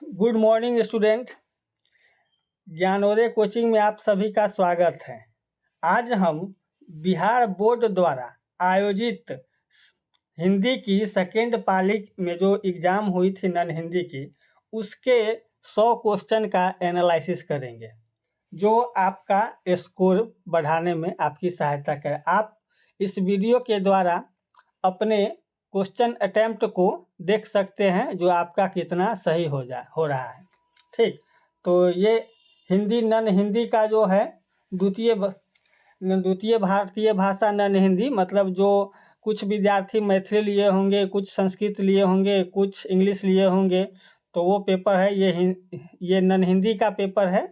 Good morning student. Gyanoday coaching में आप सभी का स्वागत है। आज हम बिहार बोर्ड द्वारा आयोजित हिंदी की सेकेंड पाली में जो एग्ज़ाम हुई थी नॉन हिंदी की, उसके 100 क्वेश्चन का एनालिसिस करेंगे जो आपका स्कोर बढ़ाने में आपकी सहायता करे। आप इस वीडियो के द्वारा अपने क्वेश्चन अटेम्प्ट को देख सकते हैं जो आपका कितना सही हो रहा है। ठीक, तो ये हिंदी नॉन हिंदी का जो है द्वितीय भारतीय भाषा नॉन हिंदी, मतलब जो कुछ विद्यार्थी मैथिली लिए होंगे, कुछ संस्कृत लिए होंगे, कुछ इंग्लिश लिए होंगे, तो वो पेपर है ये नॉन हिंदी का पेपर है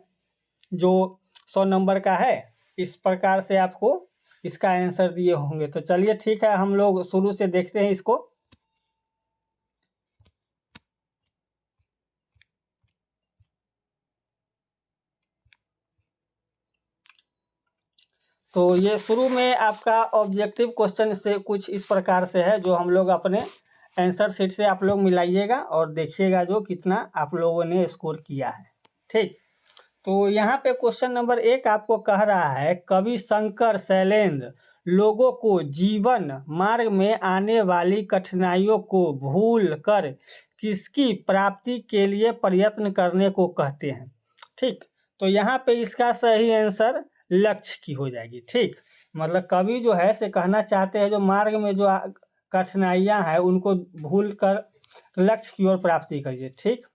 जो 100 नंबर का है। इस प्रकार से आपको इसका आंसर दिए होंगे। तो चलिए ठीक है, हम लोग शुरू से देखते हैं इसको। तो ये शुरू में आपका ऑब्जेक्टिव क्वेश्चन से कुछ इस प्रकार से है जो हम लोग अपने आंसर शीट से आप लोग मिलाइएगा और देखिएगा जो कितना आप लोगों ने स्कोर किया है। ठीक, तो यहाँ पे क्वेश्चन नंबर 1 आपको कह रहा है, कवि शंकर शैलेंद्र लोगों को जीवन मार्ग में आने वाली कठिनाइयों को भूल कर किसकी प्राप्ति के लिए प्रयत्न करने को कहते हैं। ठीक, तो यहाँ पे इसका सही आंसर लक्ष्य की हो जाएगी। ठीक, मतलब कवि जो है से कहना चाहते हैं जो मार्ग में जो कठिनाइयाँ हैं उनको भूल कर लक्ष्य की ओर प्राप्ति करिए। ठीक,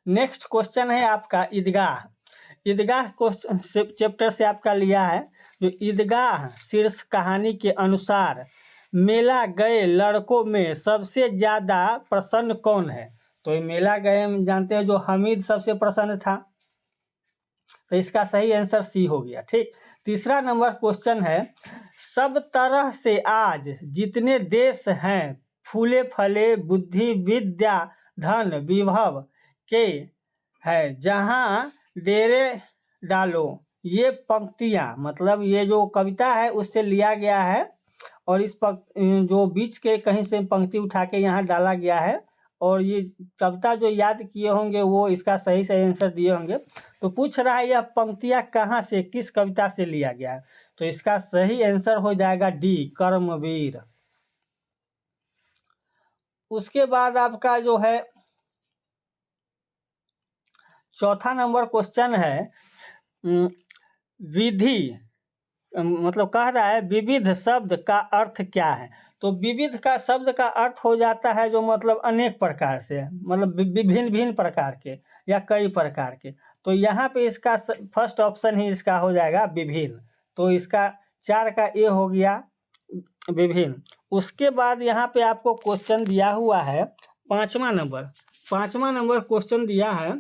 नेक्स्ट क्वेश्चन है आपका ईदगाह। ईदगाह क्वेश्चन चैप्टर से आपका लिया है। जो ईदगाह शीर्ष कहानी के अनुसार मेला गए लड़कों में सबसे ज़्यादा प्रसन्न कौन है। तो ये मेला गए हम जानते हैं जो हमीद सबसे प्रसन्न था, तो इसका सही आंसर सी हो गया। ठीक, तीसरा नंबर क्वेश्चन है, सब तरह से आज जितने देश हैं फूले फले बुद्धि विद्या धन विभव के है जहाँ डेरे डालो। ये पंक्तियाँ, मतलब ये जो कविता है उससे लिया गया है और इस जो बीच के कहीं से पंक्ति उठा के यहाँ डाला गया है और ये कविता जो याद किए होंगे वो इसका सही आंसर दिए होंगे। तो पूछ रहा है यह पंक्तियाँ कहाँ से, किस कविता से लिया गया है। तो इसका सही आंसर हो जाएगा डी, कर्मवीर। उसके बाद आपका जो है चौथा नंबर क्वेश्चन है, विधि मतलब कह रहा है विविध शब्द का अर्थ क्या है। तो विविध का शब्द का अर्थ हो जाता है जो मतलब अनेक प्रकार से, मतलब विभिन्न भिन्न प्रकार के या कई प्रकार के। तो यहाँ पे इसका फर्स्ट ऑप्शन ही इसका हो जाएगा विभिन्न। तो इसका 4 का ए हो गया विभिन्न। उसके बाद यहाँ पे आपको क्वेश्चन दिया हुआ है पाँचवा नंबर क्वेश्चन दिया है।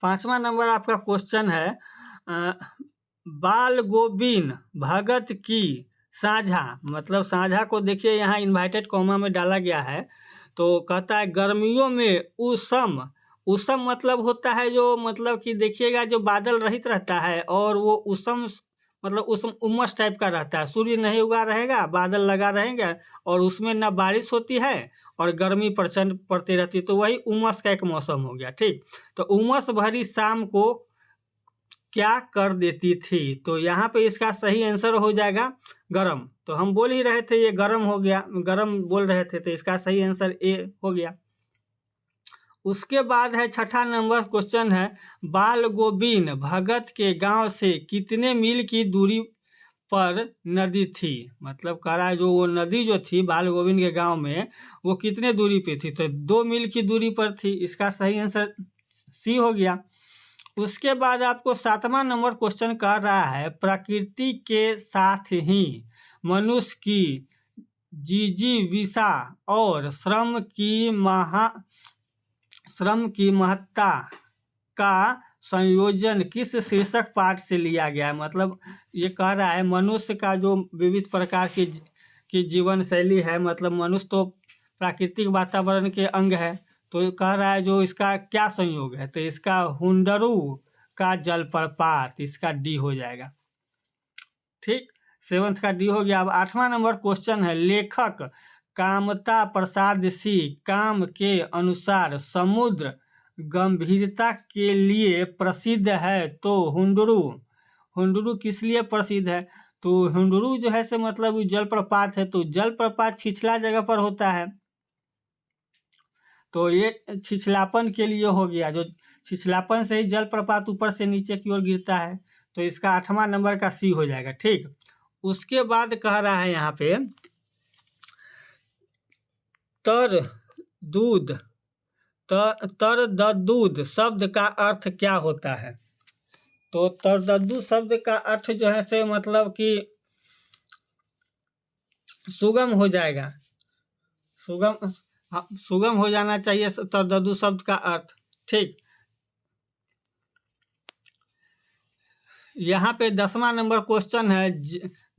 पाँचवा नंबर आपका क्वेश्चन है, बाल गोविंद भगत की साझा, मतलब साझा को देखिए यहाँ इन्वर्टेड कॉमा में डाला गया है। तो कहता है गर्मियों में उषम मतलब होता है जो, मतलब कि देखिएगा जो बादल रहित रहता है और वो उषम मतलब उमस टाइप का रहता है, सूर्य नहीं उगा रहेगा, बादल लगा रहेंगे और उसमें ना बारिश होती है और गर्मी प्रचंड पड़ती रहती है, तो वही उमस का एक मौसम हो गया। ठीक, तो उमस भरी शाम को क्या कर देती थी। तो यहाँ पे इसका सही आंसर हो जाएगा गरम। तो हम बोल ही रहे थे ये गरम हो गया, गरम बोल रहे थे, तो इसका सही आंसर ए हो गया। उसके बाद है छठा नंबर क्वेश्चन है, बाल गोविंद भगत के गांव से कितने मील की दूरी पर नदी थी। मतलब कह रहा है जो वो नदी जो थी बाल गोविंद के गांव में वो कितने दूरी पे थी। तो 2 मील की दूरी पर थी, इसका सही आंसर सी हो गया। उसके बाद आपको 7वां नंबर क्वेश्चन कह रहा है, प्रकृति के साथ ही मनुष्य की जिजीविषा और श्रम की महत्ता का संयोजन किस शीर्षक पाठ से लिया गया है। मतलब ये कह रहा है मनुष्य का जो विविध प्रकार की जीवन शैली है, मतलब मनुष्य तो प्राकृतिक वातावरण के अंग है, तो कह रहा है जो इसका क्या संयोग है। तो इसका हुंडरू का जलप्रपात, इसका डी हो जाएगा। ठीक, 7th का डी हो गया। अब 8वां नंबर क्वेश्चन है, लेखक कामता प्रसाद सी, काम के अनुसार, समुद्र गंभीरता के लिए प्रसिद्ध है। तो हुंडरू किस लिए प्रसिद्ध है? तो हुंडरू जो है से मतलब जलप्रपात है, तो जलप्रपात छिछला जगह पर होता है, तो ये छिछलापन के लिए हो गया, जो छिछलापन से ही जलप्रपात ऊपर से नीचे की ओर गिरता है, तो इसका 8वां नंबर का सी हो जाएगा। ठीक, उसके बाद कह रहा है यहाँ पे तरदद्दुद शब्द का अर्थ क्या होता है? तो तरदद्दुद शब्द का अर्थ जो है से मतलब कि सुगम हो जाएगा, सुगम हो जाना चाहिए तरदद्दुद शब्द का अर्थ। ठीक, यहाँ पे 10वां नंबर क्वेश्चन है,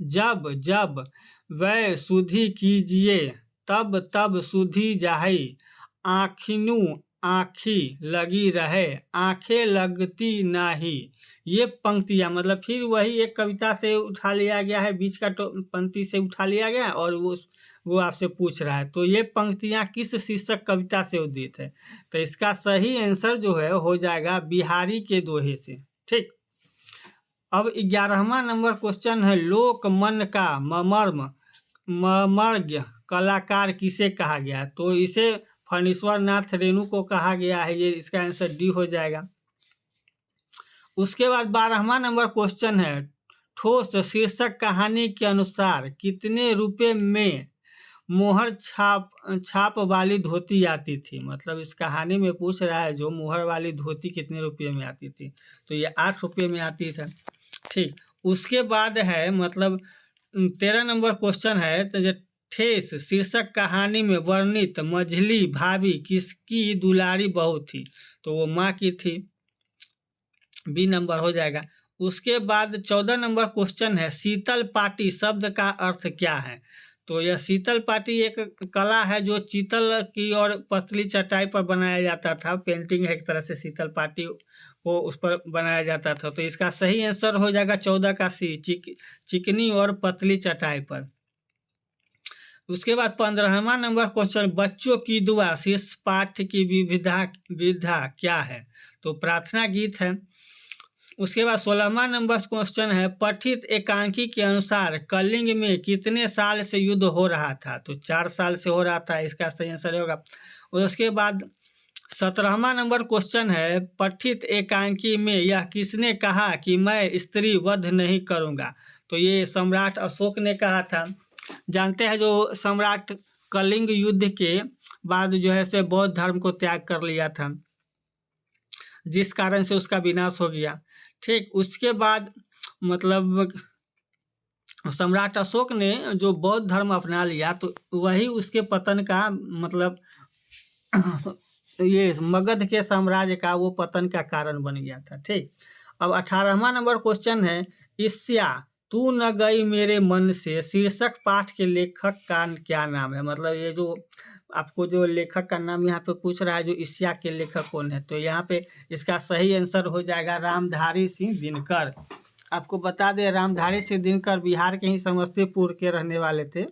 जब वह सुधि कीजिए तब तब सुधि जाही, आँखिनु आँखी लगी रहे, आँखें लगती नाही। ये पंक्तियाँ मतलब फिर वही एक कविता से उठा लिया गया है, बीच का पंक्ति से उठा लिया गया है और वो आपसे पूछ रहा है, तो ये पंक्तियाँ किस शीर्षक कविता से उद्धृत है? तो इसका सही आंसर जो है हो जाएगा बिहारी के दोहे से। ठीक, अब 11वां नंबर क्वेश्चन है, लोक मन का मर्मज्ञ कलाकार किसे कहा गया? तो इसे फणीश्वर नाथ रेणु को कहा गया है, ये इसका आंसर डी हो जाएगा। उसके बाद 12वां नंबर क्वेश्चन है, ठोस शीर्षक कहानी के अनुसार कितने रुपए में मोहर छाप वाली धोती आती थी? मतलब इस कहानी में पूछ रहा है जो मोहर वाली धोती कितने रुपये में आती थी? तो ये 8 रुपये में आती थी। ठीक, उसके बाद है मतलब 13 नंबर क्वेश्चन है, तो ठेस शीर्षक कहानी में वर्णित मझली भाभी किसकी दुलारी बहू थी? तो वो माँ की थी, बी नंबर हो जाएगा। उसके बाद 14 नंबर क्वेश्चन है, शीतल पाटी शब्द का अर्थ क्या है? तो यह शीतल पाटी एक कला है जो चीतल की और पतली चटाई पर बनाया जाता था, पेंटिंग है एक तरह से शीतल पाटी को उस पर बनाया जाता था, तो इसका सही आंसर हो जाएगा 14 का सी, चिकनी और पतली चटाई पर। उसके बाद 15वां नंबर क्वेश्चन, बच्चों की दुआ शीर्ष पाठ की विविधा क्या है? तो प्रार्थना गीत है। उसके बाद 16वां नंबर क्वेश्चन है, पठित एकांकी के अनुसार कलिंग में कितने साल से युद्ध हो रहा था? तो 4 साल से हो रहा था, इसका सही आंसर होगा। उसके बाद 17वां नंबर क्वेश्चन है, पठित एकांकी में यह किसने कहा कि मैं स्त्री वध नहीं करूंगा? तो ये सम्राट अशोक ने कहा था। जानते हैं जो सम्राट कलिंग युद्ध के बाद जो है से बौद्ध धर्म को त्याग कर लिया था, जिस कारण से उसका विनाश हो गया। ठीक, उसके बाद मतलब सम्राट अशोक ने जो बौद्ध धर्म अपना लिया, तो वही उसके पतन का मतलब ये मगध के साम्राज्य का वो पतन का कारण बन गया था। ठीक, अब 18वां नंबर क्वेश्चन है, ईर्ष्या तू न गई मेरे मन से शीर्षक पाठ के लेखक का क्या नाम है? मतलब ये जो आपको जो लेखक का नाम यहाँ पे पूछ रहा है, जो ईर्ष्या के लेखक कौन है? तो यहाँ पे इसका सही आंसर हो जाएगा रामधारी सिंह दिनकर। आपको बता दें रामधारी सिंह दिनकर बिहार के ही समस्तीपुर के रहने वाले थे।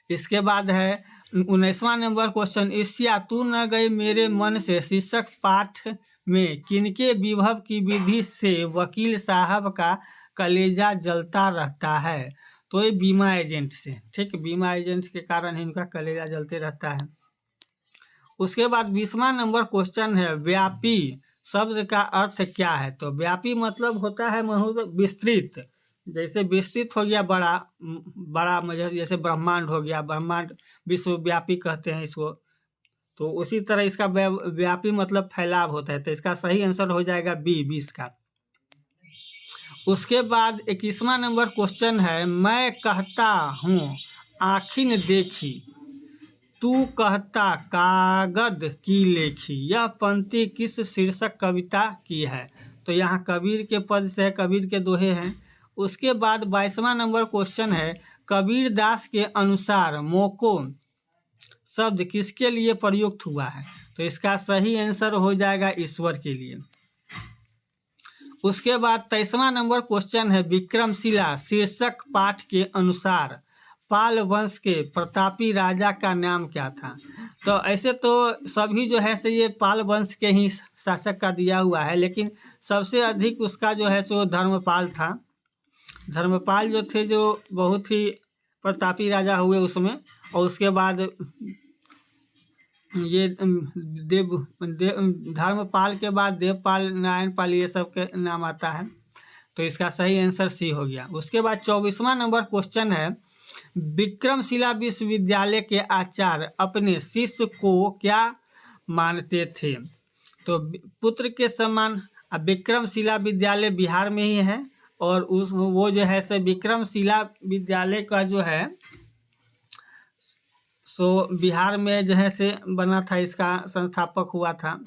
इसके बाद है 19वां नंबर क्वेश्चन, ईर्ष्या तू न गई मेरे मन से शीर्षक पाठ में किनके विभव की विधि से वकील साहब का कलेजा जलता रहता है? तो ये बीमा एजेंट से। ठीक, बीमा एजेंट के कारण इनका कलेजा जलते रहता है। उसके बाद 20वां नंबर क्वेश्चन है, व्यापी शब्द का अर्थ क्या है? तो व्यापी मतलब होता है विस्तृत, जैसे विस्तृत हो गया बड़ा मजर, जैसे ब्रह्मांड हो गया, ब्रह्मांड विश्वव्यापी कहते हैं इसको, तो उसी तरह इसका व्यापी मतलब फैलाव होता है, तो इसका सही आंसर हो जाएगा बी 20 का। उसके बाद 21वां नंबर क्वेश्चन है, मैं कहता हूँ आखिन देखी, तू कहता कागद की लेखी, यह पंक्ति किस शीर्षक कविता की है? तो यहाँ कबीर के पद से है, कबीर के दोहे हैं। उसके बाद 22वां नंबर क्वेश्चन है, कबीर दास के अनुसार मोको शब्द किसके लिए प्रयुक्त हुआ है? तो इसका सही आंसर हो जाएगा ईश्वर के लिए। उसके बाद 23वां नंबर क्वेश्चन है, विक्रमशिला शीर्षक पाठ के अनुसार पाल वंश के प्रतापी राजा का नाम क्या था? तो ऐसे तो सभी जो है से ये पाल वंश के ही शासक का दिया हुआ है, लेकिन सबसे अधिक उसका जो है सो धर्मपाल था। धर्मपाल जो थे जो बहुत ही प्रतापी राजा हुए उसमें, और उसके बाद ये धर्मपाल के बाद देवपाल, नारायणपाल, ये सब के नाम आता है। तो इसका सही आंसर सी हो गया। उसके बाद 24वां नंबर क्वेश्चन है, विक्रमशिला विश्वविद्यालय के आचार्य अपने शिष्य को क्या मानते थे? तो पुत्र के समान। अब विक्रमशिला विद्यालय बिहार में ही है, और वो जो है से विक्रमशिला विद्यालय का जो है सो बिहार में जो है से बना था, इसका संस्थापक हुआ था।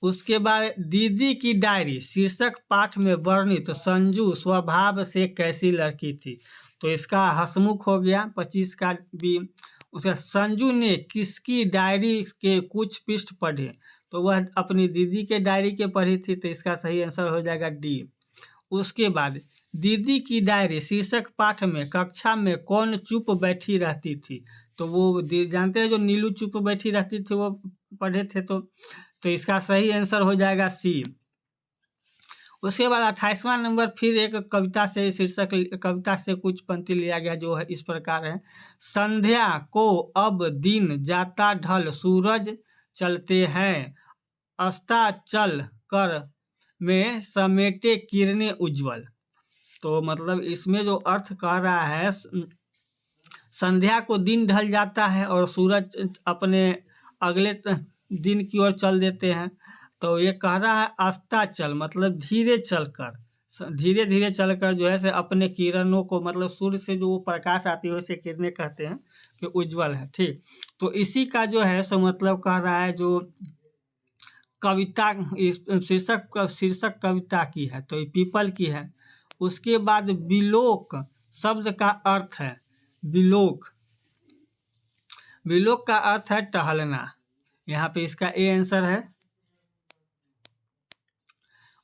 उसके बाद दीदी की डायरी शीर्षक पाठ में वर्णित संजू स्वभाव से कैसी लड़की थी? तो इसका हसमुख हो गया 25 का भी। उसका संजू ने किसकी डायरी के कुछ पृष्ठ पढ़े? तो वह अपनी दीदी के डायरी के पढ़ी थी, तो इसका सही आंसर हो जाएगा डी। उसके बाद दीदी की डायरी शीर्षक पाठ में कक्षा में कौन चुप बैठी रहती थी? तो वो जानते हैं जो नीलू चुप बैठी रहती थी, वो पढ़े थे। तो इसका सही आंसर हो जाएगा सी। उसके बाद 28वां नंबर फिर एक कविता से शीर्षक, कविता से कुछ पंक्ति लिया गया जो है इस प्रकार है, संध्या को अब दिन जाता ढल सूरज चलते हैं, अस्ताचल कर में समेटे किरणें उज्जवल। तो मतलब इसमें जो अर्थ कह रहा है, संध्या को दिन ढल जाता है और सूरज अपने अगले दिन की ओर चल देते हैं। तो ये कह रहा है अस्ताचल मतलब धीरे चलकर, धीरे धीरे चलकर जो है से अपने किरणों को, मतलब सूर्य से जो प्रकाश आती है उसे किरणें कहते हैं कि उज्जवल है। ठीक, तो इसी का जो है सो मतलब कह रहा है जो कविता शीर्षक कविता की है, तो ये पीपल की है। उसके बाद बिलोक शब्द का अर्थ है, बिलोक, बिलोक का अर्थ है टहलना। यहाँ पे इसका ए आंसर है।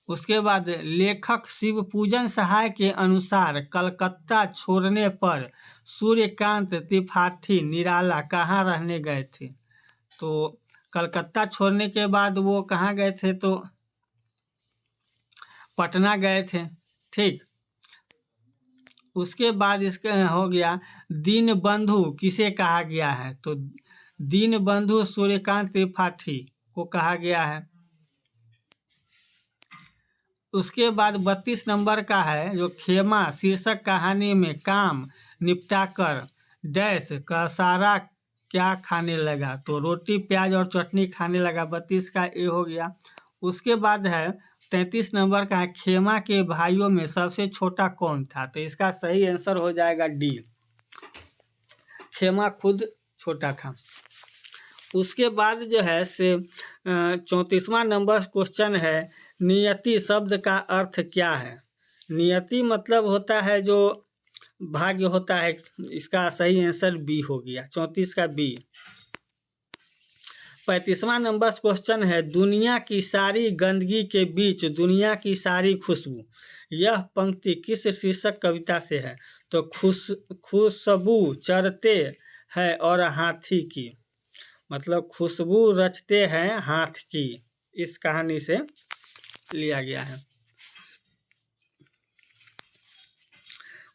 उसके बाद लेखक शिव पूजन सहाय के अनुसार कलकत्ता छोड़ने पर सूर्यकांत त्रिपाठी निराला कहाँ रहने गए थे? तो कलकत्ता छोड़ने के बाद वो कहाँ गए थे? तो पटना गए थे। ठीक, उसके बाद इसका हो गया दीन बंधु किसे कहा गया है? तो दीन बंधु सूर्यकांत त्रिपाठी को कहा गया है। उसके बाद 32 नंबर का है जो खेमा शीर्षक कहानी में काम निपटाकर डैश का सारा क्या खाने लगा? तो रोटी प्याज और चटनी खाने लगा। 32 का ए हो गया। उसके बाद है 33 नंबर का है खेमा के भाइयों में सबसे छोटा कौन था? तो इसका सही आंसर हो जाएगा डी, खेमा खुद छोटा था। उसके बाद जो है से 34वां नंबर क्वेश्चन है, नियति शब्द का अर्थ क्या है? नियति मतलब होता है जो भाग्य होता है। इसका सही आंसर बी हो गया, 34 का बी। 35वां नंबर क्वेश्चन है, दुनिया की सारी गंदगी के बीच दुनिया की सारी खुशबू, यह पंक्ति किस शीर्षक कविता से है? तो खुशबू चरते हैं और हाथी की, मतलब खुशबू रचते हैं हाथ की, इस कहानी से लिया गया है।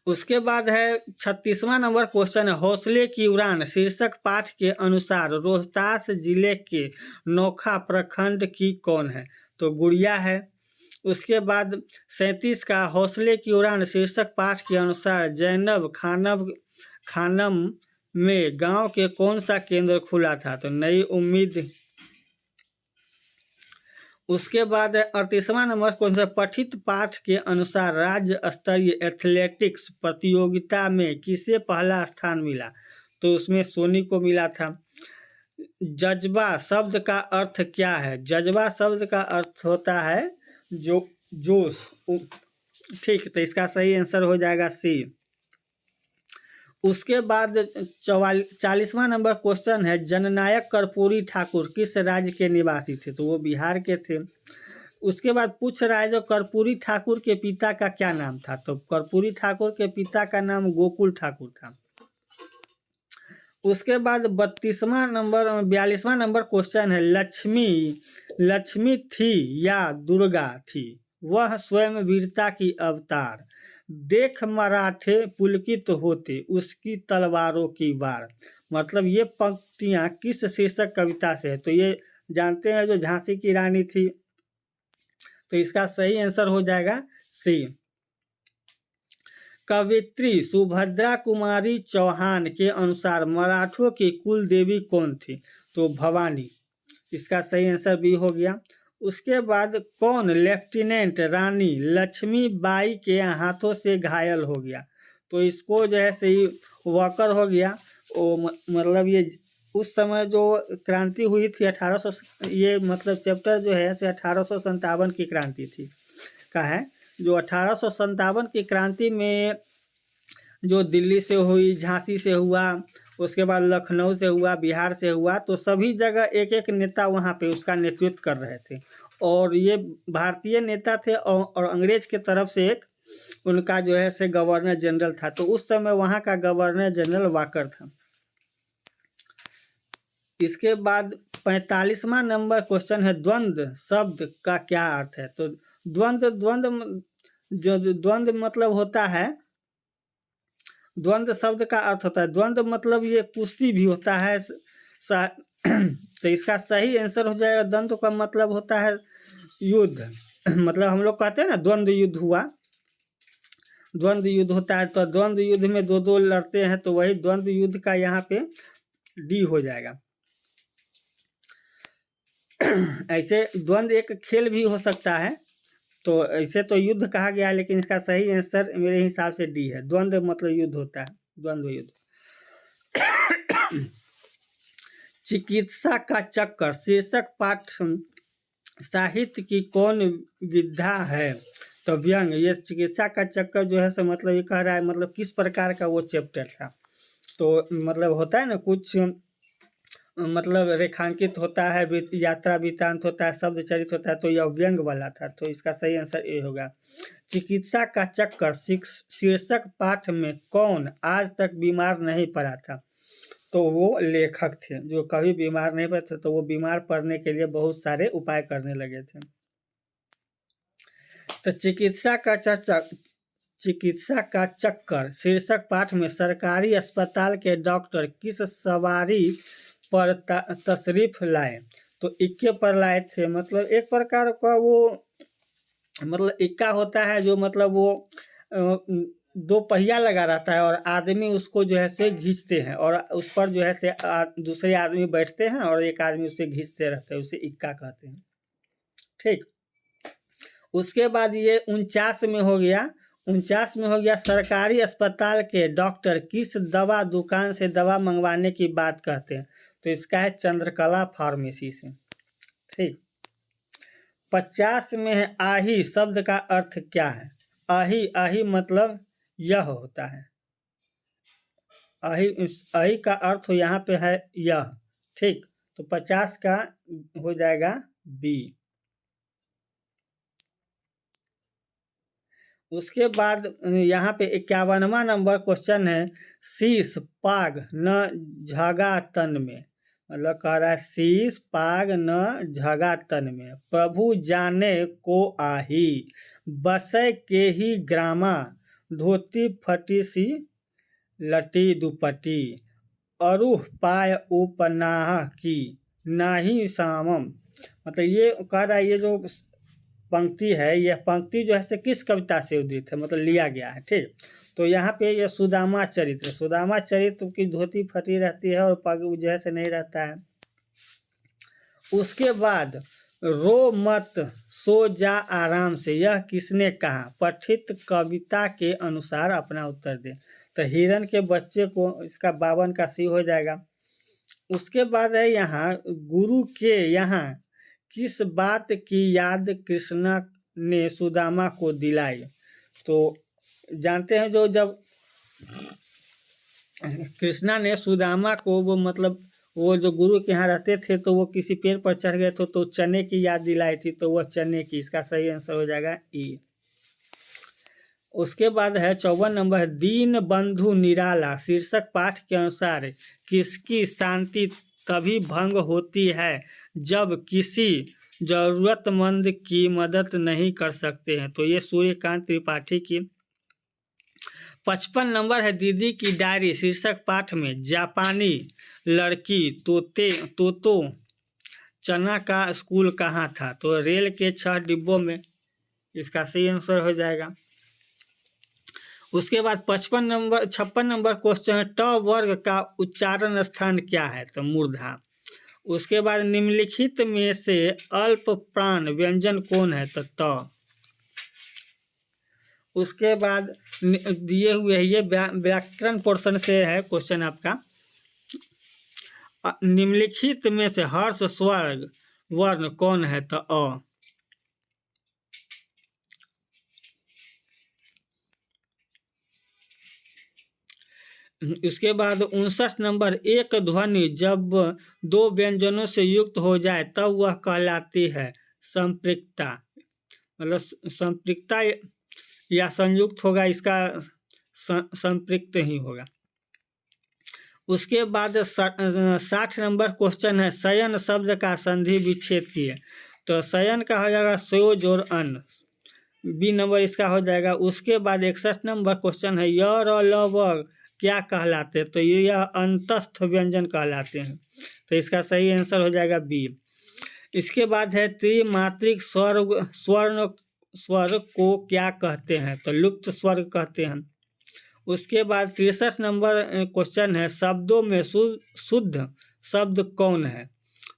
उसके बाद है 36वां नंबर क्वेश्चन है, हौसले की उड़ान शीर्षक पाठ के अनुसार रोहतास जिले के नोखा प्रखंड की कौन है? तो गुड़िया है। उसके बाद 37 का हौसले की उड़ान शीर्षक पाठ के अनुसार जैनब खानम में गांव के कौन सा केंद्र खुला था? तो नई उम्मीद। उसके बाद 38वां नंबर क्वेश्चन, पठित पाठ के अनुसार राज्य स्तरीय एथलेटिक्स प्रतियोगिता में किसे पहला स्थान मिला? तो उसमें सोनी को मिला था। जज्बा शब्द का अर्थ क्या है? जज्बा शब्द का अर्थ होता है जो जोश। ठीक, तो इसका सही आंसर हो जाएगा सी। उसके बाद 40वां नंबर क्वेश्चन है, जननायक कर्पूरी ठाकुर किस राज्य के निवासी थे? तो वो बिहार के थे। उसके बाद पूछ रहा है जो कर्पूरी ठाकुर के पिता का क्या नाम था, तो कर्पूरी ठाकुर के पिता का नाम गोकुल ठाकुर था। उसके बाद 42वां नंबर क्वेश्चन है, लक्ष्मी थी या दुर्गा थी, वह स्वयं वीरता की अवतार, देख मराठे पुलकित होते उसकी तलवारों की वार। मतलब ये पंक्तियां किस शीर्षक कविता से है, तो ये जानते हैं जो झांसी की रानी थी, तो इसका सही आंसर हो जाएगा सी। कवित्री सुभद्रा कुमारी चौहान के अनुसार मराठों की कुल देवी कौन थी, तो भवानी, इसका सही आंसर बी हो गया। उसके बाद कौन लेफ्टिनेंट रानी लक्ष्मीबाई के हाथों से घायल हो गया, तो इसको जो है सही वॉकर हो गया। मतलब ये उस समय जो क्रांति हुई थी 1800, ये मतलब चैप्टर जो है से 1857 की क्रांति थी का है, जो 1857 की क्रांति में जो दिल्ली से हुई, झांसी से हुआ, उसके बाद लखनऊ से हुआ, बिहार से हुआ, तो सभी जगह एक एक नेता वहाँ पे उसका नेतृत्व कर रहे थे, और ये भारतीय नेता थे और अंग्रेज के तरफ से एक उनका जो है से गवर्नर जनरल था, तो उस समय वहाँ का गवर्नर जनरल वाकर था। इसके बाद 45वां नंबर क्वेश्चन है, द्वंद्व शब्द का क्या अर्थ है, तो द्वंद्व मतलब होता है, द्वंद्व शब्द का अर्थ होता है, द्वंद्व मतलब ये कुश्ती भी होता है तो इसका सही आंसर हो जाएगा, द्वंद्व का मतलब होता है युद्ध। मतलब हम लोग कहते हैं ना द्वंद्व युद्ध हुआ, द्वंद्व युद्ध होता है, तो द्वंद्व युद्ध में दो लड़ते हैं, तो वही द्वंद्व युद्ध का यहाँ पे डी हो जाएगा। ऐसे द्वंद्व एक खेल भी हो सकता है, तो ऐसे तो युद्ध कहा गया है, लेकिन इसका सही आंसर मेरे हिसाब से डी है, द्वंद्व मतलब युद्ध होता है, द्वंद्व युद्ध। चिकित्सा का चक्कर शीर्षक पाठ साहित्य की कौन विधा है, तो व्यंग। ये चिकित्सा का चक्कर जो है सो मतलब ये कह रहा है मतलब किस प्रकार का वो चैप्टर था, तो मतलब होता है ना कुछ मतलब रेखांकित होता है, यात्रा वृत्तांत होता है, शब्द चरित होता है, तो यह व्यंग वाला था, तो इसका सही आंसर ए होगा। चिकित्सा का चक्कर शीर्षक पाठ में कौन आज तक बीमार नहीं पड़ा था, तो वो लेखक थे, जो कभी बीमार नहीं पड़े थे, तो वो बीमार पड़ने के लिए बहुत सारे उपाय करने लगे थे। तो चिकित्सा का चक्कर शीर्षक पाठ में सरकारी अस्पताल के डॉक्टर किस सवारी पर तशरीफ लाए, तो इक्के पर लाए थे। मतलब एक प्रकार का वो मतलब इक्का होता है जो मतलब वो दो पहिया लगा रहता है और आदमी उसको जो है से खींचते हैं, और उस पर जो है से दूसरे आदमी बैठते हैं और एक आदमी उसे खींचते रहते हैं, उसे इक्का कहते हैं। ठीक, उसके बाद ये 49 में हो गया, 49 में हो गया, सरकारी अस्पताल के डॉक्टर किस दवा दुकान से दवा मंगवाने की बात कहते हैं, तो इसका है चंद्रकला फार्मेसी से। ठीक, 50 में है, आही शब्द का अर्थ क्या है, आही मतलब यह होता है, आही का अर्थ यहाँ पे है यह। ठीक, तो 50 का हो जाएगा बी। उसके बाद यहाँ पे 51वां नंबर क्वेश्चन है, शीश पाग न झगा तन में, मतलब कह रहा है शीश पाग न झगा तन में, प्रभु जाने को आही, बसे के ही ग्रामा, धोती फटी सी लटी दुपटी, अरुह पाय उपनाह की, नाही सामम। मतलब ये कह रहा है ये जो पंक्ति है, यह पंक्ति जो है से किस कविता से उद्धृत है, मतलब लिया गया है। ठीक, तो यहाँ पे ये सुदामा चरित्र, सुदामा चरित्र की धोती फटी रहती है और पग जो है से नहीं रहता है। उसके बाद रो मत सो जा आराम से, यह किसने कहा, पठित कविता के अनुसार अपना उत्तर दे, तो हिरण के बच्चे को, इसका 52 का सी हो जाएगा। उसके बाद है यहाँ गुरु के यहाँ किस बात की याद कृष्णा ने सुदामा को दिलाई, तो जानते हैं जो जब कृष्णा ने सुदामा को वो मतलब वो जो गुरु के यहाँ रहते थे तो वो किसी पेड़ पर चढ़ गए थे तो चने की याद दिलाई थी, तो वह चने की, इसका सही आंसर हो जाएगा ई। उसके बाद है 54 नंबर, दीन बंधु निराला शीर्षक पाठ के अनुसार किसकी शांति तभी भंग होती है जब किसी जरूरतमंद की मदद नहीं कर सकते हैं, तो ये सूर्यकांत त्रिपाठी की। 55 नंबर है, दीदी की डायरी शीर्षक पाठ में जापानी लड़की तोतो चना का स्कूल कहाँ था, तो रेल के 6 डिब्बों में, इसका सही आंसर हो जाएगा। उसके बाद 56 नंबर क्वेश्चन है, ट वर्ग का उच्चारण स्थान क्या है, तो मूर्धा। उसके बाद निम्नलिखित में से अल्प प्राण व्यंजन कौन है, तो त। उसके बाद दिए हुए ये व्याकरण पोर्शन से है क्वेश्चन आपका, निम्नलिखित में से हर्ष स्वर्ग वर्ण कौन है, तो अ। उसके बाद 59 नंबर, एक ध्वनि जब दो व्यंजनों से युक्त हो जाए तब वह कहलाती है संपृक्तता, मतलब संपृक्तता या संयुक्त होगा, इसका संपृक्त ही होगा। उसके बाद 60 नंबर क्वेश्चन है, शयन शब्द का संधि विच्छेद किए, तो शयन का हो जाएगा सोज और अन, बी नंबर इसका हो जाएगा। उसके बाद 61 नंबर क्वेश्चन है, य र ल व क्या कहलाते हैं, तो ये यह अंतस्थ व्यंजन कहलाते हैं, तो इसका सही आंसर हो जाएगा बी। इसके बाद है त्रिमात्रिक स्वर को क्या कहते हैं, तो लुप्त स्वर्ग कहते हैं। उसके बाद 63 नंबर क्वेश्चन है, शब्दों में शुद्ध शब्द कौन है,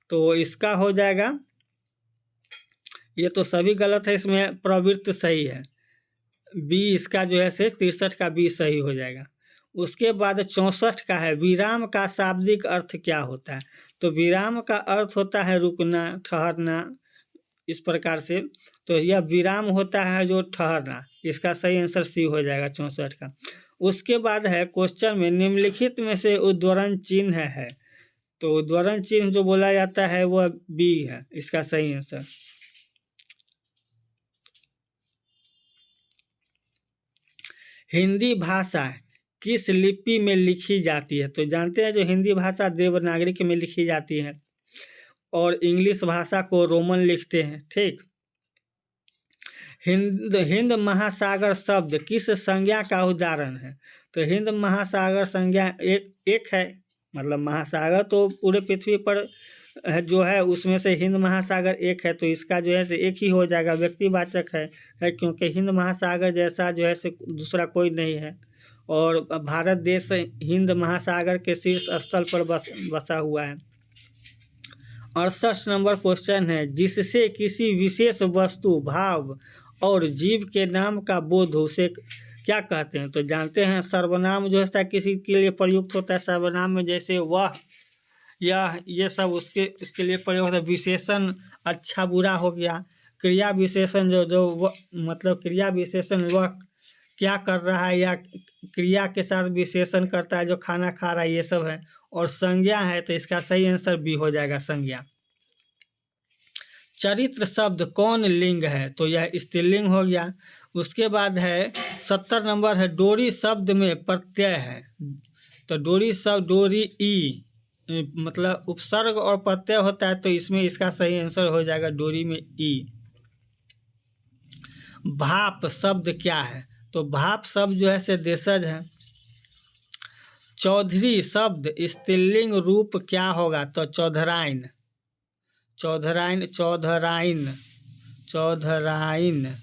तो इसका हो जाएगा, ये तो सभी गलत है, इसमें प्रवृत्त सही है, बी इसका जो है से 63 का बी सही हो जाएगा। उसके बाद 64 का है, विराम का शाब्दिक अर्थ क्या होता है, तो विराम का अर्थ होता है रुकना, ठहरना, इस प्रकार से, तो यह विराम होता है जो ठहरना, इसका सही आंसर सी हो जाएगा 64 का। उसके बाद है क्वेश्चन में, निम्नलिखित में से उद्धरण चिन्ह है, तो उद्धरण चिन्ह जो बोला जाता है वह बी है, इसका सही आंसर। हिंदी भाषा किस लिपि में लिखी जाती है, तो जानते हैं जो हिंदी भाषा देवनागरी में लिखी जाती है और इंग्लिश भाषा को रोमन लिखते हैं, ठीक। हिंद महासागर शब्द किस संज्ञा का उदाहरण है, तो हिंद महासागर संज्ञा एक है, मतलब महासागर तो पूरे पृथ्वी पर जो है उसमें से हिंद महासागर एक है, तो इसका जो है से एक ही हो जाएगा, व्यक्तिवाचक है क्योंकि हिंद महासागर जैसा जो है से दूसरा कोई नहीं है, और भारत देश हिंद महासागर के शीर्ष स्थल पर बसा हुआ है। 68 नंबर क्वेश्चन है, जिससे किसी विशेष वस्तु भाव और जीव के नाम का बोध उसे क्या कहते हैं, तो जानते हैं सर्वनाम जो है किसी के लिए प्रयुक्त होता है, सर्वनाम में जैसे वह या ये सब इसके लिए प्रयोग होता है। विशेषण अच्छा बुरा हो गया, क्रिया विशेषण जो मतलब क्रिया विशेषण वह क्या कर रहा है या क्रिया के साथ विशेषण करता है जो खाना खा रहा है, ये सब है। और संज्ञा है तो इसका सही आंसर बी हो जाएगा, संज्ञा। चरित्र शब्द कौन लिंग है, तो यह स्त्रीलिंग हो गया। उसके बाद है 70 नंबर है, डोरी शब्द में प्रत्यय है, तो डोरी शब्द डोरी ई मतलब उपसर्ग और प्रत्यय होता है, तो इसमें इसका सही आंसर हो जाएगा डोरी में ई। भाप शब्द क्या है, तो भाप शब्द जो है से देशज है। चौधरी शब्द स्त्रीलिंग रूप क्या होगा, तो चौधराइन, चौधराइन, चौधराइन, चौधराइन,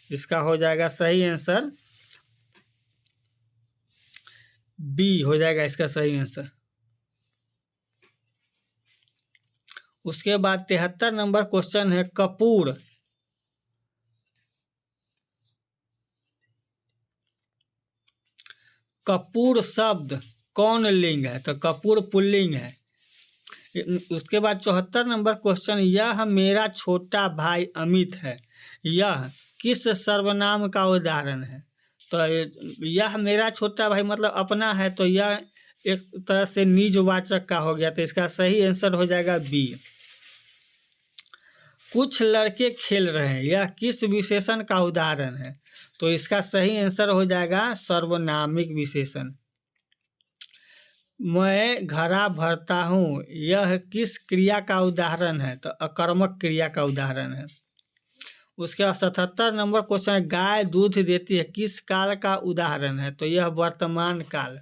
इसका हो जाएगा सही आंसर बी हो जाएगा, इसका सही आंसर। उसके बाद 73 नंबर क्वेश्चन है, कपूर कपूर शब्द कौन लिंग है, तो कपूर पुल्लिंग है। उसके बाद 74 नंबर क्वेश्चन, यह मेरा छोटा भाई अमित है, यह किस सर्वनाम का उदाहरण है, तो यह मेरा छोटा भाई मतलब अपना है, तो यह एक तरह से निजवाचक का हो गया, तो इसका सही आंसर हो जाएगा बी। कुछ लड़के खेल रहे हैं, यह किस विशेषण का उदाहरण है? तो इसका सही आंसर हो जाएगा सर्वनामिक विशेषण। मैं घड़ा भरता हूँ, यह किस क्रिया का उदाहरण है? तो अकर्मक क्रिया का उदाहरण है। उसके बाद 77 नंबर क्वेश्चन है, गाय दूध देती है, किस काल का उदाहरण है? तो यह वर्तमान काल।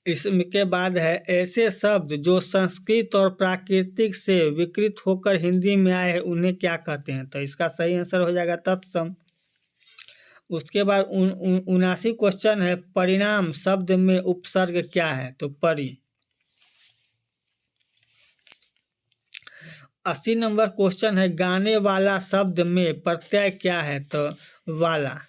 इसके बाद है, ऐसे शब्द जो संस्कृत और प्राकृतिक से विकृत होकर हिंदी में आए हैं उन्हें क्या कहते हैं? तो इसका सही आंसर हो जाएगा तत्सम। उसके बाद 79 क्वेश्चन है, परिणाम शब्द में उपसर्ग क्या है? तो परि। 80 नंबर क्वेश्चन है, गाने वाला शब्द में प्रत्यय क्या है? तो वाला।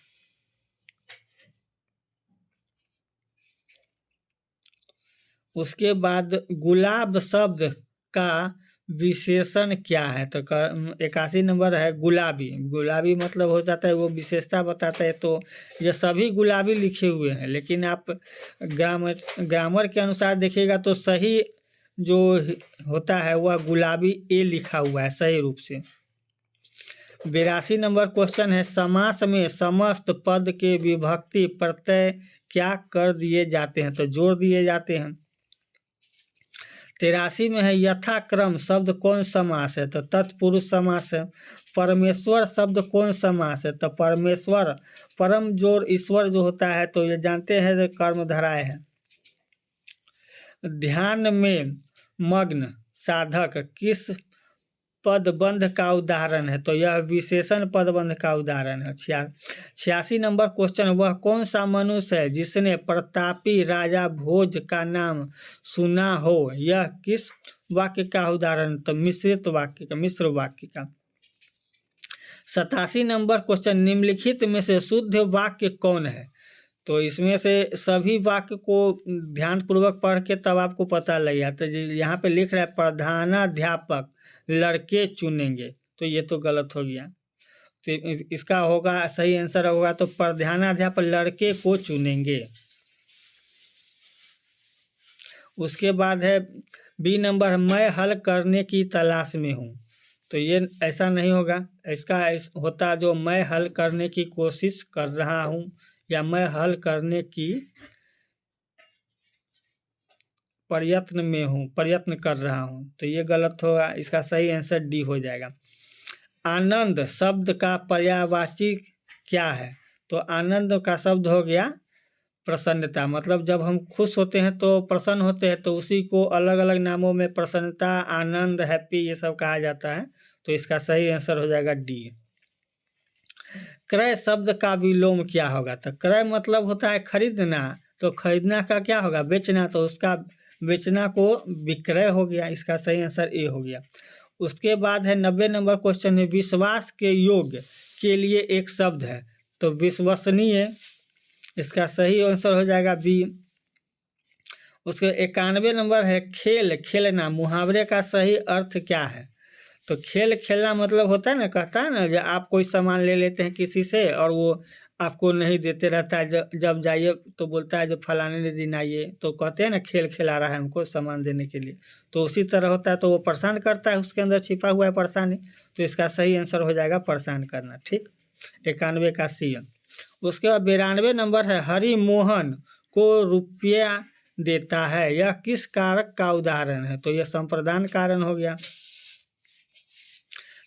उसके बाद गुलाब शब्द का विशेषण क्या है? तो 81 नंबर है गुलाबी। गुलाबी मतलब हो जाता है वो विशेषता बताता है, तो ये सभी गुलाबी लिखे हुए हैं, लेकिन आप ग्रामर के अनुसार देखिएगा तो सही जो होता है वह गुलाबी ए लिखा हुआ है सही रूप से। 82 नंबर क्वेश्चन है, समास में समस्त पद के विभक्ति प्रत्यय क्या कर दिए जाते हैं? तो जोड़ दिए जाते हैं। 83 में है, यथाक्रम शब्द कौन समास है? तो तत्पुरुष समास है। परमेश्वर शब्द कौन समास है? तो परमेश्वर, परम जोर ईश्वर जो होता है, तो ये जानते हैं कर्मधारय है। ध्यान में मग्न साधक किस पदबंध का उदाहरण है? तो यह विशेषण पदबंध का उदाहरण है। 86 नंबर क्वेश्चन, वह कौन सा मनुष्य है जिसने प्रतापी राजा भोज का नाम सुना हो? यह किस वाक्य का उदाहरण? तो मिश्रित वाक्य का, मिश्र वाक्य का। 87 नंबर क्वेश्चन, निम्नलिखित में से शुद्ध वाक्य कौन है? तो इसमें से सभी वाक्य को ध्यानपूर्वक पढ़ के तब आपको पता लग जाता है। यहाँ पे लिख रहा है प्रधानाध्यापक लड़के चुनेंगे, तो ये तो गलत हो गया। तो इसका होगा सही आंसर होगा तो प्रधानाध्यापक लड़के को चुनेंगे। उसके बाद है बी नंबर, मैं हल करने की तलाश में हूँ। तो ये ऐसा नहीं होगा, इसका होता जो मैं हल करने की कोशिश कर रहा हूँ या मैं हल करने की प्रयत्न में हूँ, प्रयत्न कर रहा हूँ, तो ये गलत होगा। इसका सही आंसर डी हो जाएगा। आनंद शब्द का पर्यायवाची क्या है? तो आनंद का शब्द हो गया प्रसन्नता। मतलब जब हम खुश होते हैं तो प्रसन्न होते हैं, तो उसी को अलग अलग नामों में प्रसन्नता, आनंद, हैप्पी ये सब कहा जाता है। तो इसका सही आंसर हो जाएगा डी। क्रय शब्द का विलोम क्या होगा? तो क्रय मतलब होता है खरीदना, तो खरीदना का क्या होगा? बेचना, तो उसका बेचना को विक्रय हो गया। इसका सही आंसर ए हो गया। उसके बाद है 90 नंबर क्वेश्चन है, विश्वास के योग के लिए एक शब्द है, तो विश्वसनीय। इसका सही आंसर हो जाएगा बी। उसके 91 नंबर है, खेल खेलना मुहावरे का सही अर्थ क्या है? तो खेल खेलना मतलब होता है ना, कहता है ना, जब आप कोई सामान ले लेते हैं किसी से और वो आपको नहीं देते रहता है, जब जाइए तो बोलता है जो फलाने दिन आइए, तो कहते हैं ना खेल खिला रहा है हमको सामान देने के लिए, तो उसी तरह होता है। तो वो परेशान करता है, उसके अंदर छिपा हुआ है परेशानी, तो इसका सही आंसर हो जाएगा परेशान करना। ठीक, 91 का सी। उसके बाद 92 नंबर है, हरि मोहन को रुपया देता है, यह किस कारक का उदाहरण है? तो यह संप्रदान कारण हो गया।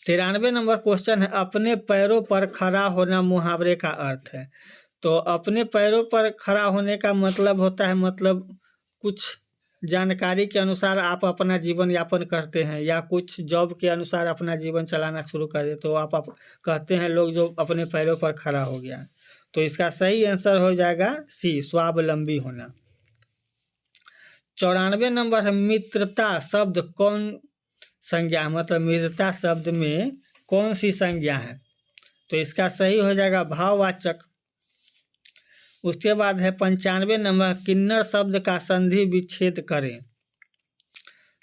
93 नंबर क्वेश्चन है, अपने पैरों पर खड़ा होना मुहावरे का अर्थ है। तो अपने पैरों पर खड़ा होने का मतलब होता है, मतलब कुछ जानकारी के अनुसार आप अपना जीवन यापन करते हैं या कुछ जॉब के अनुसार अपना जीवन चलाना शुरू कर दे, तो आप कहते हैं लोग जो अपने पैरों पर खड़ा हो गया। तो इसका सही आंसर हो जाएगा सी, स्वावलंबी होना। 94 नंबर है, मित्रता शब्द कौन संज्ञा, मतलब मित्रता शब्द में कौन सी संज्ञा है? तो इसका सही हो जाएगा भाववाचक। उसके बाद है 95 नंबर, किन्नर शब्द का संधि विच्छेद करें।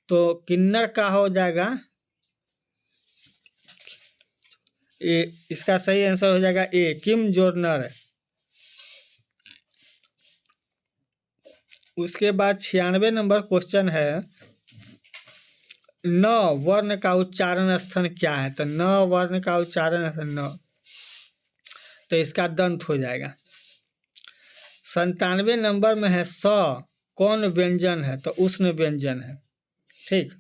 तो किन्नर का हो जाएगा ए, इसका सही आंसर हो जाएगा ए, किम जोर्नर। उसके बाद 96 नंबर क्वेश्चन है, न वर्ण का उच्चारण स्थान क्या है? तो न वर्ण का उच्चारण स्थान न, तो इसका दंत हो जाएगा। 97 नंबर में है स कौन व्यंजन है? तो उष्ण व्यंजन है। ठीक।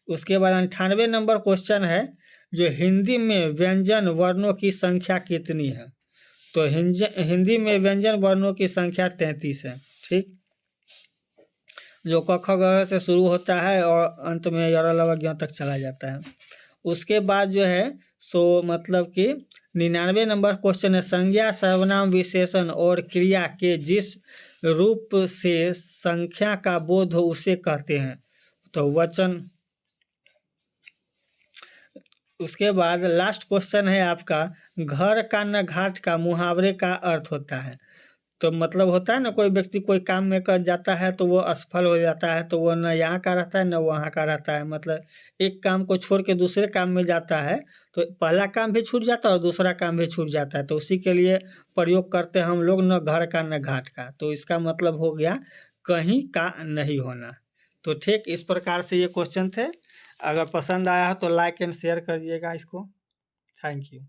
उसके बाद 98 नंबर क्वेश्चन है, जो हिंदी में व्यंजन वर्णों की संख्या कितनी है? तो हिंदी में व्यंजन वर्णों की संख्या 33 है। ठीक। जो क ख ग से शुरू होता है और अंत में य र ल व ज्ञ तक चला जाता है। उसके बाद जो है सो मतलब कि 99 नंबर क्वेश्चन है, संज्ञा सर्वनाम विशेषण और क्रिया के जिस रूप से संख्या का बोध हो उसे कहते हैं? तो वचन। उसके बाद लास्ट क्वेश्चन है आपका, घर का न घाट का मुहावरे का अर्थ होता है? तो मतलब होता है ना, कोई व्यक्ति कोई काम में कर जाता है तो वो असफल हो जाता है, तो वो न यहाँ का रहता है न वहाँ का रहता है। मतलब एक काम को छोड़ के दूसरे काम में जाता है तो पहला काम भी छूट जाता है और दूसरा काम भी छूट जाता है। तो उसी के लिए प्रयोग करते हैं हम लोग, न घर का न घाट का। तो इसका मतलब हो गया कहीं का नहीं होना। तो ठीक इस प्रकार से ये क्वेश्चन थे। अगर पसंद आया हो तो लाइक एंड शेयर करिएगा इसको। Thank you.